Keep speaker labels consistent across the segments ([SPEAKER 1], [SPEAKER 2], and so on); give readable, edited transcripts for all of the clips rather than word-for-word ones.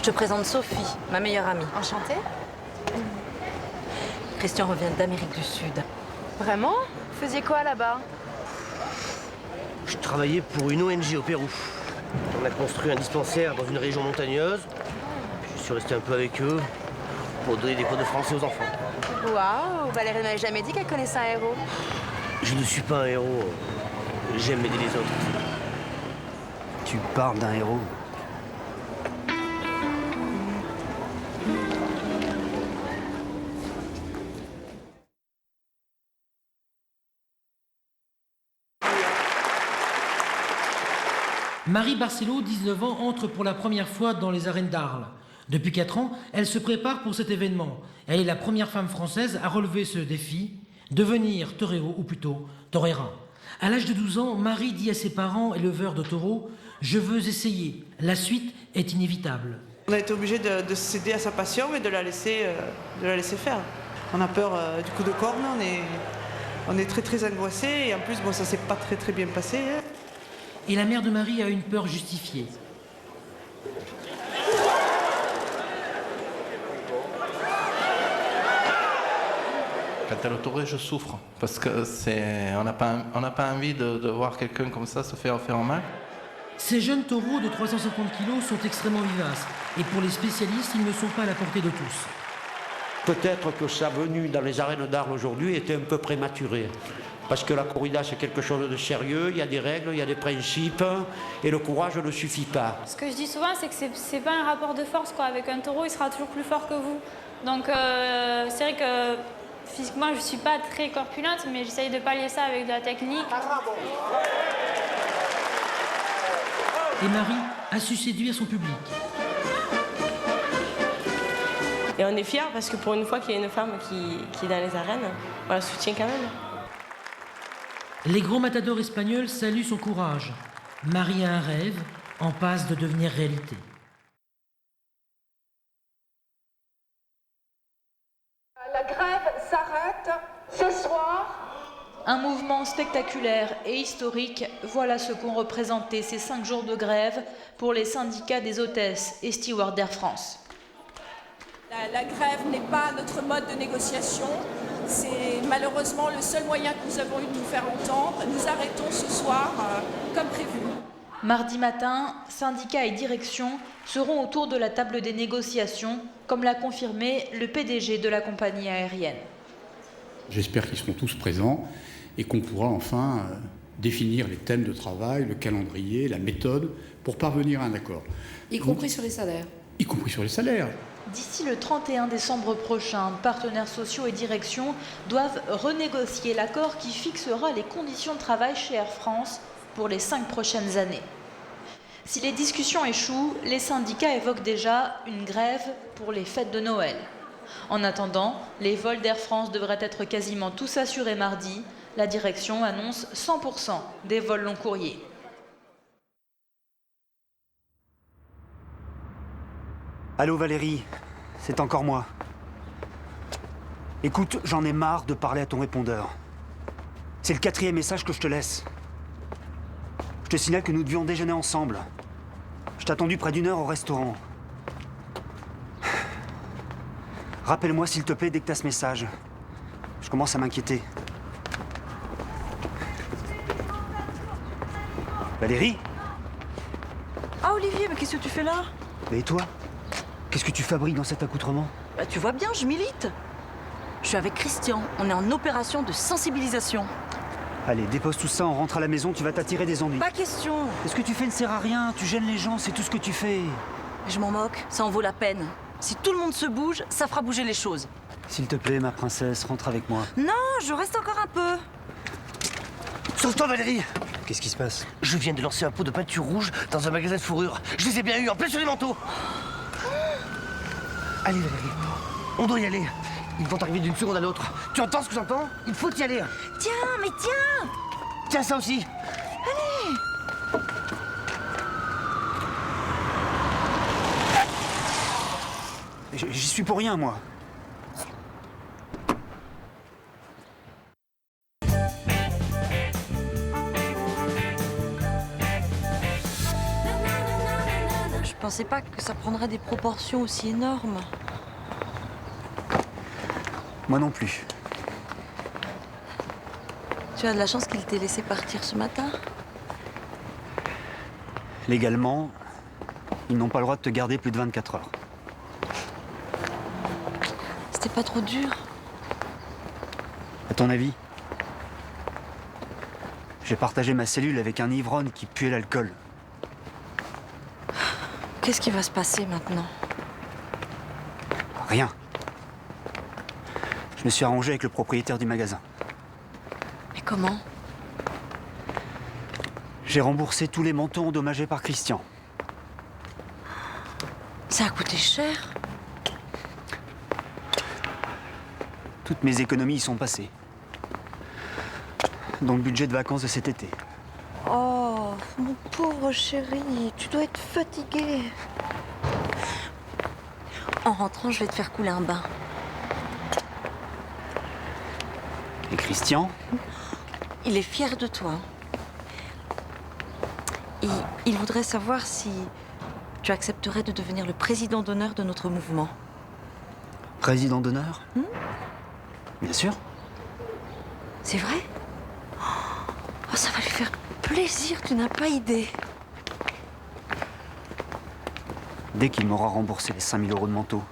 [SPEAKER 1] te présente Sophie, ma meilleure amie.
[SPEAKER 2] Enchantée.
[SPEAKER 1] Christian revient d'Amérique du Sud.
[SPEAKER 2] Vraiment? Vous faisiez quoi là-bas?
[SPEAKER 3] Je travaillais pour une ONG au Pérou. On a construit un dispensaire dans une région montagneuse. Je suis resté un peu avec eux pour donner des cours de français aux enfants.
[SPEAKER 2] Waouh, Valérie m'avait jamais dit qu'elle connaissait un héros.
[SPEAKER 3] Je ne suis pas un héros. J'aime aider les autres. Tu parles d'un héros?
[SPEAKER 4] Marie Barcelo, 19 ans, entre pour la première fois dans les arènes d'Arles. Depuis 4 ans, elle se prépare pour cet événement. Elle est la première femme française à relever ce défi, devenir torero, ou plutôt torera. À l'âge de 12 ans, Marie dit à ses parents, éleveurs de taureaux, « Je veux essayer. La suite est inévitable. »
[SPEAKER 5] On a été obligé de céder à sa passion et de la laisser faire. On a peur du coup de corne, on est très très angoissé et en plus bon, ça s'est pas très bien passé. Hein.
[SPEAKER 4] Et la mère de Marie a une peur justifiée.
[SPEAKER 6] Quand elle est autourée, je souffre parce que on n'a pas envie de voir quelqu'un comme ça se faire mal.
[SPEAKER 4] Ces jeunes taureaux de 350 kg sont extrêmement vivaces et pour les spécialistes, ils ne sont pas à la portée de tous.
[SPEAKER 7] Peut-être que sa venue dans les arènes d'Arles aujourd'hui était un peu prématurée. Parce que la corrida, c'est quelque chose de sérieux, il y a des règles, il y a des principes, et le courage ne suffit pas.
[SPEAKER 8] Ce que je dis souvent, c'est que c'est pas un rapport de force, quoi. Avec un taureau, il sera toujours plus fort que vous. Donc c'est vrai que physiquement, je suis pas très corpulente, mais j'essaye de pallier ça avec de la technique.
[SPEAKER 4] Et Marie a su séduire son public.
[SPEAKER 9] Et on est fiers parce que pour une fois qu'il y a une femme qui est dans les arènes, on la soutient quand même.
[SPEAKER 4] Les gros matadors espagnols saluent son courage. Marie a un rêve, en passe de devenir réalité.
[SPEAKER 10] La grève s'arrête ce soir.
[SPEAKER 11] Un mouvement spectaculaire et historique, voilà ce qu'ont représenté ces 5 jours de grève pour les syndicats des hôtesses et stewards d'Air France.
[SPEAKER 10] La grève n'est pas notre mode de négociation. C'est malheureusement le seul moyen que nous avons eu de nous faire entendre. Nous arrêtons ce soir comme prévu.
[SPEAKER 11] Mardi matin, syndicats et direction seront autour de la table des négociations, comme l'a confirmé le PDG de la compagnie aérienne.
[SPEAKER 12] J'espère qu'ils seront tous présents et qu'on pourra enfin définir les thèmes de travail, le calendrier, la méthode pour parvenir à un accord.
[SPEAKER 13] Y compris sur les salaires.
[SPEAKER 12] Y compris sur les salaires.
[SPEAKER 11] D'ici le 31 décembre prochain, partenaires sociaux et direction doivent renégocier l'accord qui fixera les conditions de travail chez Air France pour les 5 prochaines années. Si les discussions échouent, les syndicats évoquent déjà une grève pour les fêtes de Noël. En attendant, les vols d'Air France devraient être quasiment tous assurés mardi. La direction annonce 100% des vols long courriers.
[SPEAKER 14] Allô Valérie, c'est encore moi. Écoute, j'en ai marre de parler à ton répondeur. C'est le 4e message que je te laisse. Je te signale que nous devions déjeuner ensemble. Je t'ai attendu près d'1 heure au restaurant. Rappelle-moi s'il te plaît dès que t'as ce message. Je commence à m'inquiéter. Valérie?
[SPEAKER 1] Ah Olivier, mais qu'est-ce que tu fais là?
[SPEAKER 14] Et toi? Qu'est-ce que tu fabriques dans cet accoutrement?
[SPEAKER 1] Bah, tu vois bien, je milite. Je suis avec Christian, on est en opération de sensibilisation.
[SPEAKER 14] Allez, dépose tout ça, on rentre à la maison, tu vas t'attirer des ennuis.
[SPEAKER 1] Pas question.
[SPEAKER 14] Ce que tu fais ne sert à rien, tu gênes les gens, c'est tout ce que tu fais.
[SPEAKER 1] Je m'en moque, ça en vaut la peine. Si tout le monde se bouge, ça fera bouger les choses.
[SPEAKER 14] S'il te plaît, ma princesse, rentre avec moi.
[SPEAKER 1] Non, je reste encore un peu.
[SPEAKER 3] Sauve-toi Valérie!
[SPEAKER 14] Qu'est-ce qui se passe?
[SPEAKER 3] Je viens de lancer un pot de peinture rouge dans un magasin de fourrure. Je les ai bien eus, en plein sur les manteaux. Allez Valérie, on doit y aller. Ils vont arriver d'une seconde à l'autre. Tu entends ce que j'entends? Il faut y aller.
[SPEAKER 1] Tiens, mais tiens!
[SPEAKER 3] Tiens ça aussi.
[SPEAKER 1] Allez!
[SPEAKER 14] J'y suis pour rien, moi.
[SPEAKER 1] je pensais pas que ça prendrait des proportions aussi énormes.
[SPEAKER 14] Moi non plus.
[SPEAKER 1] Tu as de la chance qu'il t'ait laissé partir ce matin.
[SPEAKER 14] Légalement, ils n'ont pas le droit de te garder plus de 24 heures.
[SPEAKER 1] C'était pas trop dur.
[SPEAKER 14] À ton avis? J'ai partagé ma cellule avec un ivrogne qui puait l'alcool.
[SPEAKER 1] Qu'est-ce qui va se passer maintenant?
[SPEAKER 14] Rien. Je me suis arrangé avec le propriétaire du magasin.
[SPEAKER 1] Mais comment?
[SPEAKER 14] J'ai remboursé tous les montants endommagés par Christian.
[SPEAKER 1] Ça a coûté cher.
[SPEAKER 14] Toutes mes économies y sont passées. Dans le budget de vacances de cet été.
[SPEAKER 1] Oh, mon pauvre chéri, tu dois être fatigué. En rentrant, je vais te faire couler un bain.
[SPEAKER 14] Et Christian?
[SPEAKER 1] Il est fier de toi. Il voudrait savoir si tu accepterais de devenir le président d'honneur de notre mouvement.
[SPEAKER 14] Président d'honneur? Bien sûr.
[SPEAKER 1] C'est vrai? Oh, ça va lui faire plaisir, tu n'as pas idée.
[SPEAKER 14] Dès qu'il m'aura remboursé les 5 000 € de manteau.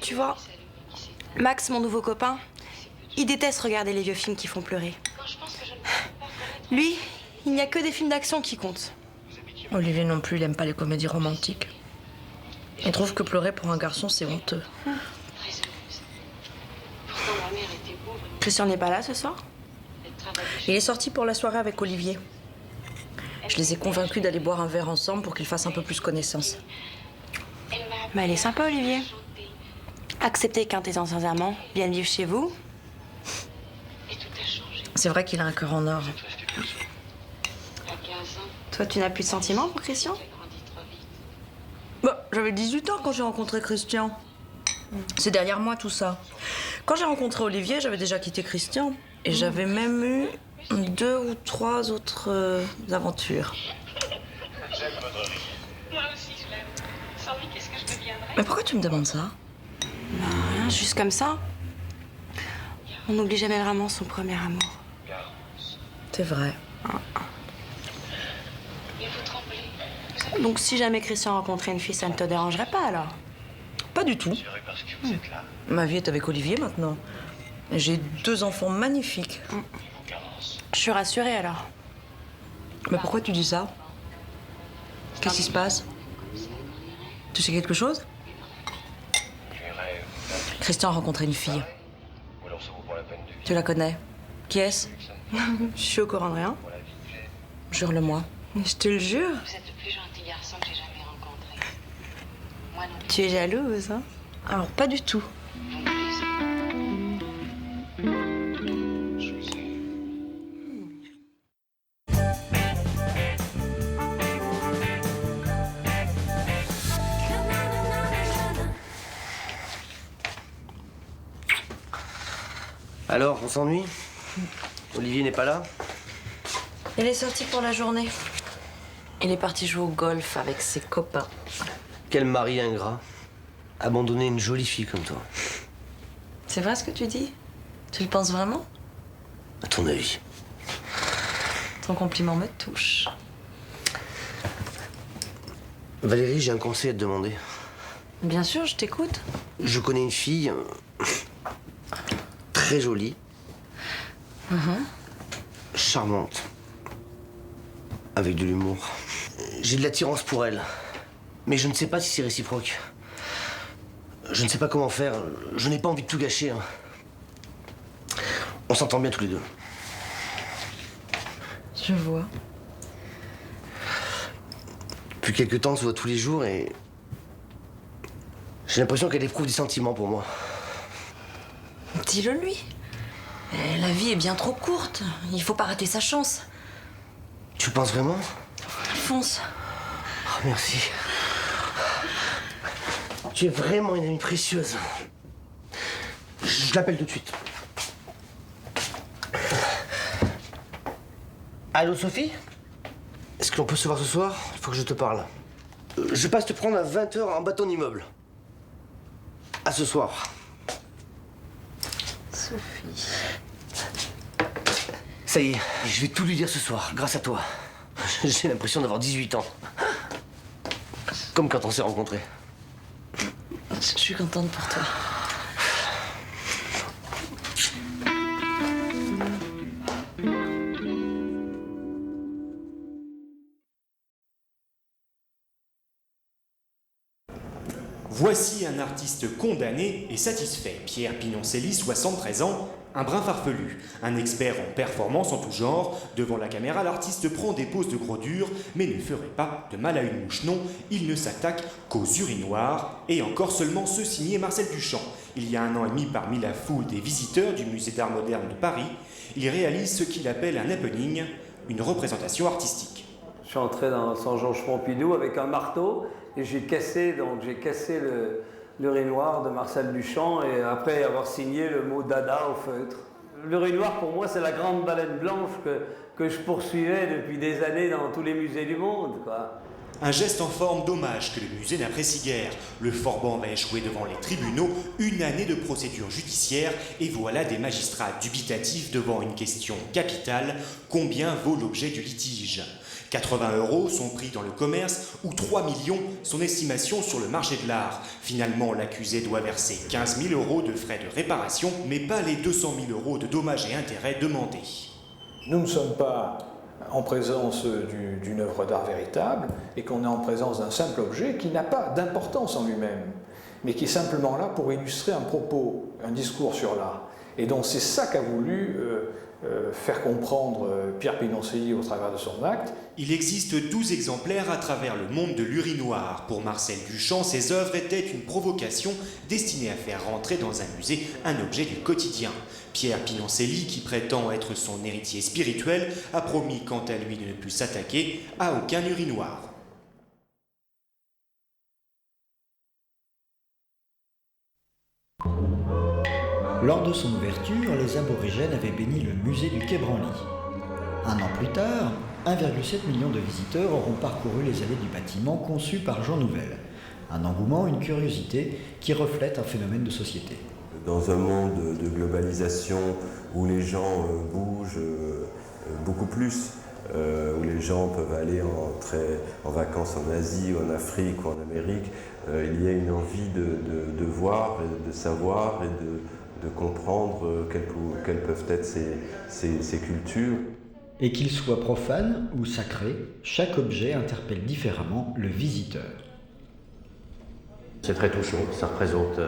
[SPEAKER 2] Tu vois, Max, mon nouveau copain, il déteste regarder les vieux films qui font pleurer. Lui, il n'y a que des films d'action qui comptent.
[SPEAKER 1] Olivier non plus, il aime pas les comédies romantiques. Il trouve que pleurer pour un garçon, c'est honteux.
[SPEAKER 2] Christian n'est pas là ce soir?
[SPEAKER 1] Il est sorti pour la soirée avec Olivier. Je les ai convaincus d'aller boire un verre ensemble pour qu'ils fassent un peu plus connaissance.
[SPEAKER 2] Mais elle est sympa, Olivier. Acceptez qu'un de tes anciens amants vienne vivre chez vous.
[SPEAKER 1] C'est vrai qu'il a un cœur en or.
[SPEAKER 2] Toi, tu n'as plus de sentiments pour Christian?
[SPEAKER 1] Bah, j'avais 18 ans quand j'ai rencontré Christian. C'est derrière moi tout ça. Quand j'ai rencontré Olivier, j'avais déjà quitté Christian. Et j'avais même eu 2 ou 3 autres aventures. Mais pourquoi tu me demandes ça?
[SPEAKER 2] Rien, juste comme ça. On n'oublie jamais vraiment son premier amour.
[SPEAKER 1] C'est vrai.
[SPEAKER 2] Donc si jamais Christian rencontrait une fille, ça ne te dérangerait pas alors?
[SPEAKER 1] Pas du tout. Ma vie est avec Olivier maintenant. J'ai 2 enfants magnifiques.
[SPEAKER 2] Je suis rassurée alors.
[SPEAKER 1] Mais pourquoi tu dis ça? Qu'est-ce qui se passe? Tu sais quelque chose? Christian a rencontré une fille. Tu la connais? Qui est-ce?
[SPEAKER 2] Je suis au courant de rien.
[SPEAKER 1] Jure-le-moi.
[SPEAKER 2] Je te le jure.
[SPEAKER 15] Vous êtes le plus gentil garçon que j'ai jamais rencontré. Moi non plus.
[SPEAKER 2] Tu es jalouse, hein?
[SPEAKER 1] Alors, pas du tout.
[SPEAKER 3] Alors, on s'ennuie? Olivier n'est pas là?
[SPEAKER 1] Il est sorti pour la journée. Il est parti jouer au golf avec ses copains.
[SPEAKER 3] Quel mari ingrat. Abandonner une jolie fille comme toi.
[SPEAKER 1] C'est vrai ce que tu dis? Tu le penses vraiment?
[SPEAKER 3] À ton avis?
[SPEAKER 1] Ton compliment me touche.
[SPEAKER 3] Valérie, j'ai un conseil à te demander.
[SPEAKER 1] Bien sûr, je t'écoute.
[SPEAKER 3] Je connais une fille très jolie, charmante, avec de l'humour. J'ai de l'attirance pour elle, mais je ne sais pas si c'est réciproque. Je ne sais pas comment faire. Je n'ai pas envie de tout gâcher. On s'entend bien tous les deux.
[SPEAKER 1] Je vois.
[SPEAKER 3] Depuis quelque temps, on se voit tous les jours et j'ai l'impression qu'elle éprouve des sentiments pour moi.
[SPEAKER 1] Dis-le lui. La vie est bien trop courte. Il faut pas rater sa chance.
[SPEAKER 3] Tu penses vraiment?
[SPEAKER 1] Fonce.
[SPEAKER 3] Oh Merci. Tu es vraiment une amie précieuse. Je l'appelle tout de suite. Allô, Sophie? Est-ce que l'on peut se voir ce soir? Il faut que je te parle. Je passe te prendre à 20h en bas de ton immeuble. À ce soir.
[SPEAKER 11] Sophie.
[SPEAKER 3] Ça y est, je vais tout lui dire ce soir, grâce à toi. J'ai l'impression d'avoir 18 ans. Comme quand on s'est rencontrés.
[SPEAKER 1] Je suis contente pour toi.
[SPEAKER 16] Voici un artiste condamné et satisfait. Pierre Pinoncelli, 73 ans, un brin farfelu, un expert en performance en tout genre. Devant la caméra, l'artiste prend des poses de gros dur, mais ne ferait pas de mal à une mouche. Non, il ne s'attaque qu'aux urinoirs, et encore seulement ceux signés Marcel Duchamp. Il y a 1 an et demi, parmi la foule des visiteurs du Musée d'Art Moderne de Paris, il réalise ce qu'il appelle un happening, une représentation artistique.
[SPEAKER 17] Je suis entré dans Saint-Georges Pompidou avec un marteau et j'ai cassé l'urinoir de Marcel Duchamp et après avoir signé le mot Dada au feutre. L'urinoir pour moi c'est la grande baleine blanche que je poursuivais depuis des années dans tous les musées du monde, quoi.
[SPEAKER 16] Un geste en forme d'hommage que le musée n'apprécie guère. Le Forban va échouer devant les tribunaux, 1 année de procédure judiciaire, et voilà des magistrats dubitatifs devant une question capitale: combien vaut l'objet du litige? 80 € son prix dans le commerce ou 3 millions son estimation sur le marché de l'art. Finalement, l'accusé doit verser 15 000 € de frais de réparation, mais pas les 200 000 € de dommages et intérêts demandés.
[SPEAKER 18] Nous ne sommes pas en présence d'une œuvre d'art véritable et qu'on est en présence d'un simple objet qui n'a pas d'importance en lui-même, mais qui est simplement là pour illustrer un propos, un discours sur l'art. Et donc c'est ça qu'a voulu faire comprendre Pierre Pinoncelli au travers de son acte.
[SPEAKER 16] Il existe 12 exemplaires à travers le monde de l'urinoir. Pour Marcel Duchamp, ces œuvres étaient une provocation destinée à faire rentrer dans un musée un objet du quotidien. Pierre Pinoncelli, qui prétend être son héritier spirituel, a promis quant à lui de ne plus s'attaquer à aucun urinoir.
[SPEAKER 19] Lors de son ouverture, les aborigènes avaient béni le musée du Quai Branly. 1 an plus tard, 1,7 million de visiteurs auront parcouru les allées du bâtiment conçu par Jean Nouvel. Un engouement, une curiosité qui reflète un phénomène de société.
[SPEAKER 20] Dans un monde de globalisation où les gens bougent beaucoup plus, où les gens peuvent aller en vacances en Asie ou en Afrique ou en Amérique, il y a une envie de voir, et de savoir et de comprendre quelles peuvent être ces cultures.
[SPEAKER 19] Et qu'il soit profane ou sacré, chaque objet interpelle différemment le visiteur.
[SPEAKER 21] C'est très touchant, ça représente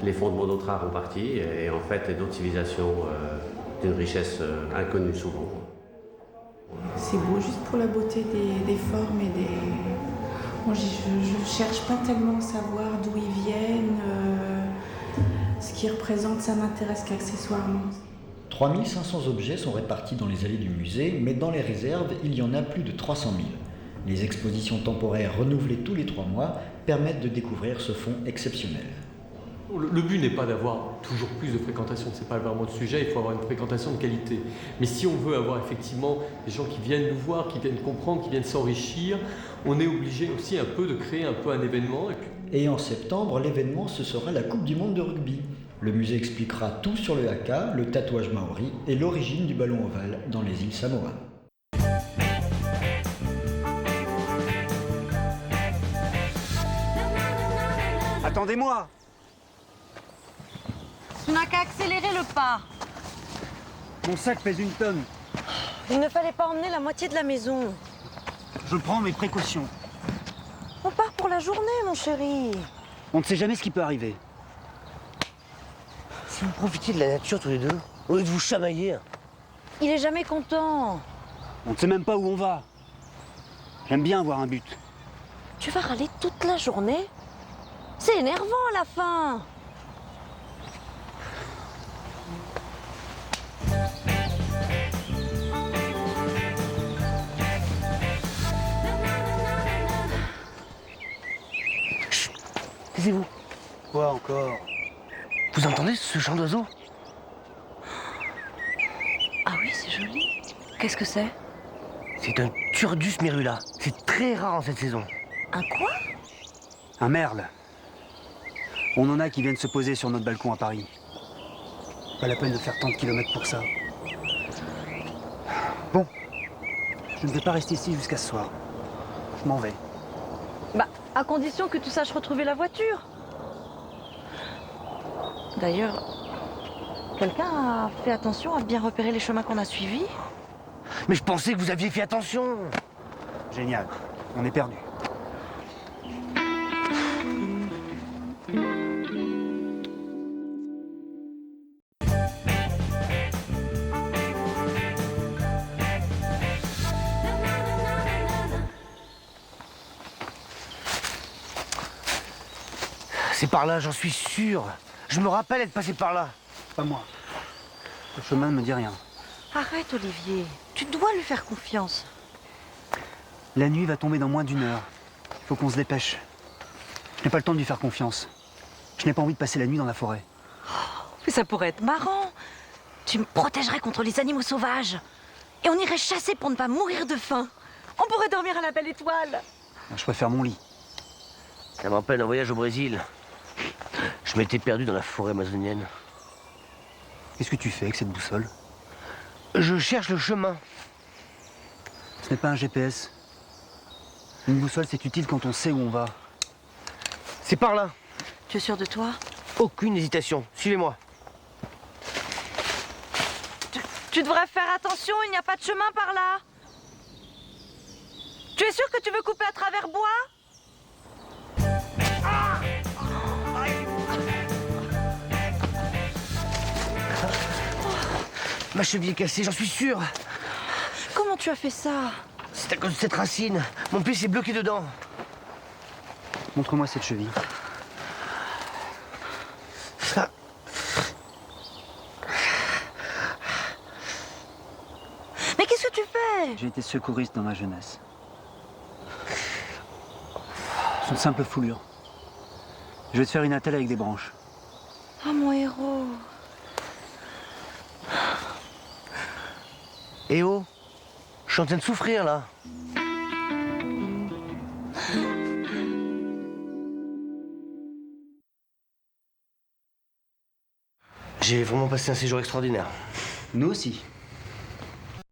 [SPEAKER 21] les fondements de notre art en partie et en fait notre civilisation d'une richesse inconnue souvent.
[SPEAKER 22] C'est beau juste pour la beauté des formes et des... Moi, je ne cherche pas tellement à savoir d'où ils viennent, ce qu'ils représentent, ça m'intéresse qu'accessoirement.
[SPEAKER 19] 3500 objets sont répartis dans les allées du musée, mais dans les réserves, il y en a plus de 300 000. Les expositions temporaires renouvelées tous les 3 mois permettent de découvrir ce fonds exceptionnel.
[SPEAKER 23] Le but n'est pas d'avoir toujours plus de fréquentation, c'est pas vraiment le sujet, il faut avoir une fréquentation de qualité. Mais si on veut avoir effectivement des gens qui viennent nous voir, qui viennent comprendre, qui viennent s'enrichir, on est obligé aussi un peu de créer un peu un événement.
[SPEAKER 19] Et en septembre, l'événement, ce sera la Coupe du Monde de rugby. Le musée expliquera tout sur le haka, le tatouage maori et l'origine du ballon ovale dans les îles Samoa.
[SPEAKER 14] Attendez-moi!
[SPEAKER 24] Tu n'as qu'à accélérer le pas.
[SPEAKER 14] Mon sac pèse 1 tonne.
[SPEAKER 24] Il ne fallait pas emmener la moitié de la maison.
[SPEAKER 14] Je prends mes précautions.
[SPEAKER 24] On part pour la journée, mon chéri.
[SPEAKER 14] On ne sait jamais ce qui peut arriver.
[SPEAKER 3] Si vous profitez de la nature tous les deux, au lieu de vous chamailler.
[SPEAKER 24] Il est jamais content.
[SPEAKER 14] On ne sait même pas où on va. J'aime bien avoir un but.
[SPEAKER 24] Tu vas râler toute la journée? C'est énervant à la fin.
[SPEAKER 3] Taisez-vous.
[SPEAKER 14] Quoi encore?
[SPEAKER 3] Vous entendez ce chant d'oiseau?
[SPEAKER 24] Ah oui, c'est joli. Qu'est-ce que c'est?
[SPEAKER 3] C'est un Turdus merula. C'est très rare en cette saison.
[SPEAKER 24] Un quoi?
[SPEAKER 14] Un merle. On en a qui viennent se poser sur notre balcon à Paris. Pas la peine de faire tant de kilomètres pour ça. Bon, je ne vais pas rester ici jusqu'à ce soir. Je m'en vais.
[SPEAKER 24] Bah, à condition que tu saches retrouver la voiture. D'ailleurs, quelqu'un a fait attention à bien repérer les chemins qu'on a suivis?
[SPEAKER 3] Mais je pensais que vous aviez fait attention.
[SPEAKER 14] Génial. On est perdu.
[SPEAKER 3] C'est par là, j'en suis sûr. Je me rappelle être passé par là.
[SPEAKER 14] Pas moi. Le chemin ne me dit rien.
[SPEAKER 24] Arrête, Olivier. Tu dois lui faire confiance.
[SPEAKER 14] La nuit va tomber dans moins d'1 heure. Il faut qu'on se dépêche. Je n'ai pas le temps de lui faire confiance. Je n'ai pas envie de passer la nuit dans la forêt.
[SPEAKER 24] Mais ça pourrait être marrant. Tu me protégerais contre les animaux sauvages. Et on irait chasser pour ne pas mourir de faim. On pourrait dormir à la belle étoile.
[SPEAKER 14] Je préfère mon lit.
[SPEAKER 3] Ça me rappelle un voyage au Brésil. Je m'étais perdu dans la forêt amazonienne.
[SPEAKER 14] Qu'est-ce que tu fais avec cette boussole?
[SPEAKER 3] Je cherche le chemin.
[SPEAKER 14] Ce n'est pas un GPS. Une boussole, c'est utile quand on sait où on va.
[SPEAKER 3] C'est par là.
[SPEAKER 24] Tu es sûr de toi?
[SPEAKER 3] Aucune hésitation. Suivez-moi.
[SPEAKER 24] Tu devrais faire attention, il n'y a pas de chemin par là. Tu es sûr que tu veux couper à travers bois?
[SPEAKER 3] Ma cheville est cassée, j'en suis sûr.
[SPEAKER 24] Comment tu as fait ça?
[SPEAKER 3] C'est à cause de cette racine. Mon pied s'est bloqué dedans.
[SPEAKER 14] Montre-moi cette cheville.
[SPEAKER 24] Mais qu'est-ce que tu fais?
[SPEAKER 14] J'ai été secouriste dans ma jeunesse. C'est une simple foulure. Je vais te faire une attelle avec des branches.
[SPEAKER 24] Ah, mon héros.
[SPEAKER 3] Eh oh, je suis en train de souffrir là. J'ai vraiment passé un séjour extraordinaire.
[SPEAKER 14] Nous aussi.